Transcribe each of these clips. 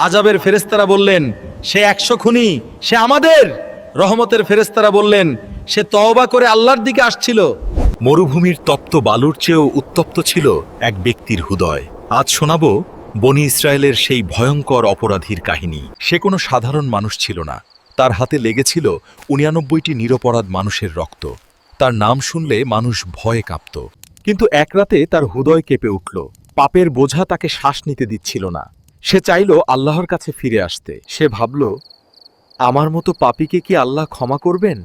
আযাবের ফেরেশতারা বললেন, সে 100 খুনি, সে আমাদের। রহমতের ফেরেশতারা বললেন, সে তওবা করে আল্লাহর দিকে আসছিল। মরুভূমির তপ্ত বালুর চেয়েও উত্তপ্ত ছিল এক ব্যক্তির হৃদয়। আজ শোনাবো বনি ইসরায়েলের সেই ভয়ঙ্কর অপরাধীর কাহিনী। সে কোনো সাধারণ মানুষ ছিল না। তার হাতে লেগেছিল 99টি নিরপরাধ মানুষের রক্ত। তার নাম শুনলে মানুষ ভয়ে কাঁপত। কিন্তু এক রাতে তার হৃদয় কেঁপে উঠল। পাপের বোঝা তাকে শ্বাস নিতে দিচ্ছিল না। সে চাইল আল্লাহর কাছে ফিরে আসতে। সে ভাবল, আমার মতো পাপীকে কি আল্লাহ ক্ষমা করবেন?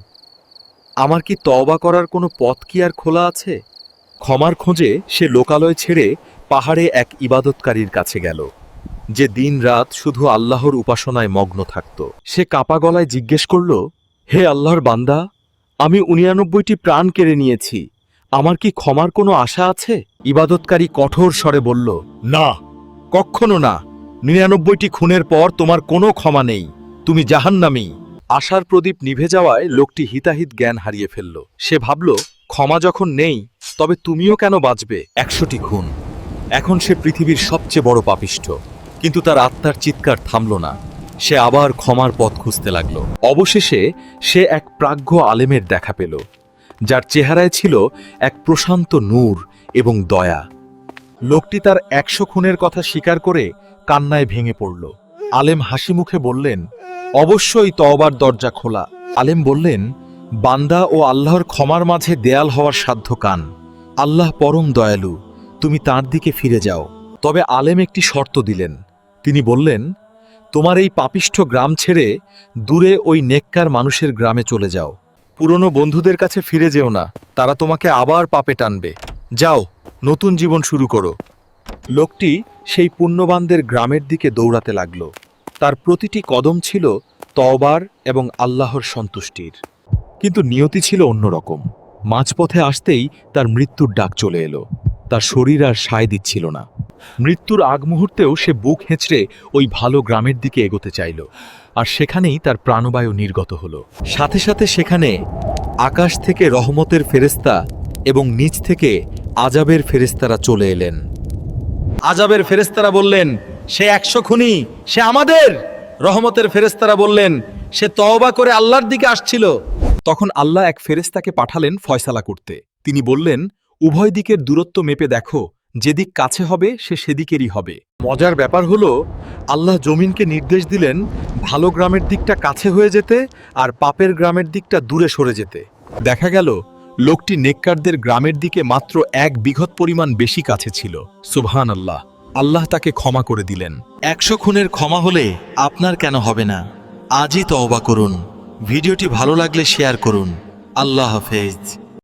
আমার কি তওবা করার কোনো পথ কি আর খোলা আছে? ক্ষমার খোঁজে সে লোকালয় ছেড়ে পাহাড়ে এক ইবাদতকারীর কাছে গেল, যে দিন-রাত শুধু আল্লাহর উপাসনায় মগ্ন থাকত। সে কাঁপা গলায় জিজ্ঞেস করল, হে আল্লাহর বান্দা, আমি 99টি প্রাণ কেড়ে নিয়েছি, আমার কি ক্ষমার কোনো আশা আছে? ইবাদতকারী কঠোর স্বরে বলল, না, কখনো না। 99টি খুনের পর তোমার কোনো ক্ষমা নেই, তুমি জাহান্নামী। আশার প্রদীপ নিভে যাওয়ায় লোকটি হিতাহিত জ্ঞান হারিয়ে ফেলল। সে ভাবল, ক্ষমা যখন নেই, তবে তুমিও কেন বাঁচবে? 100টি খুন। এখন সে পৃথিবীর সবচেয়ে বড় পাপিষ্ঠ। কিন্তু তার আত্মার চিৎকার থামল না। সে আবার ক্ষমার পথ খুঁজতে লাগল। অবশেষে সে এক প্রাজ্ঞ আলেমের দেখা পেল, যার চেহারায় ছিল এক প্রশান্ত নূর এবং দয়া। লোকটি তার 100 খুনের কথা স্বীকার করে কান্নায় ভেঙে পড়ল। আলেম হাসি মুখে বললেন, অবশ্যই তওবার দরজা খোলা। আলেম বললেন, বান্দা ও আল্লাহর ক্ষমার মাঝে দেয়াল হওয়ার সাধ্য কান। আল্লাহ পরম দয়ালু, তুমি তাঁর দিকে ফিরে যাও। তবে আলেম একটি শর্ত দিলেন। তিনি বললেন, তোমার এই পাপিষ্ঠ গ্রাম ছেড়ে দূরে ওই নেককার মানুষের গ্রামে চলে যাও। পুরনো বন্ধুদের কাছে ফিরে যেও না, তারা তোমাকে আবার পাপে টানবে। যাও, নতুন জীবন শুরু করো। লোকটি সেই পুণ্যবানদের গ্রামের দিকে দৌড়াতে লাগল। তার প্রতিটি কদম ছিল তওবার এবং আল্লাহর সন্তুষ্টির। কিন্তু নিয়তি ছিল অন্যরকম। মাঝপথে আসতেই তার মৃত্যুর ডাক চলে এলো। তার শরীর আর সায় দিচ্ছিল না। মৃত্যুর আগ মুহূর্তেও সে বুক হেঁচড়ে ওই ভালো গ্রামের দিকে এগোতে চাইল। আর সেখানেই তার প্রাণবায়ু নির্গত হলো। সাথে সাথে সেখানে আকাশ থেকে রহমতের ফেরেশতা এবং নিচ থেকে আযাবের ফেরেশতারা চলে এলেন। আযাবের ফেরেশতারা বললেন, সে 100 খুনি, সে আমাদের। রহমতের ফেরেশতারা বললেন, সে তওবা করে আল্লাহর দিকে আসছিল। তখন আল্লাহ এক ফেরেশতাকে পাঠালেন ফয়সালা করতে। তিনি বললেন, উভয় দিকের দূরত্ব মেপে দেখো, যেদিক কাছে হবে সে সেদিকেরই হবে। মজার ব্যাপার হলো, আল্লাহ জমিনকে নির্দেশ দিলেন ভালো গ্রামের দিকটা কাছে হয়ে যেতে আর পাপের গ্রামের দিকটা দূরে সরে যেতে। দেখা গেল লোকটি নেককারদের গ্রামের দিকে মাত্র 1 বিঘত পরিমাণ বেশি কাছে ছিল। সুবহানাল্লাহ, আল্লাহ তাকে ক্ষমা করে দিলেন। 100 খুনের ক্ষমা হলে আপনার কেন হবে না? আজই তওবা করুন। ভিডিওটি ভালো লাগলে শেয়ার করুন। আল্লাহ হাফেজ।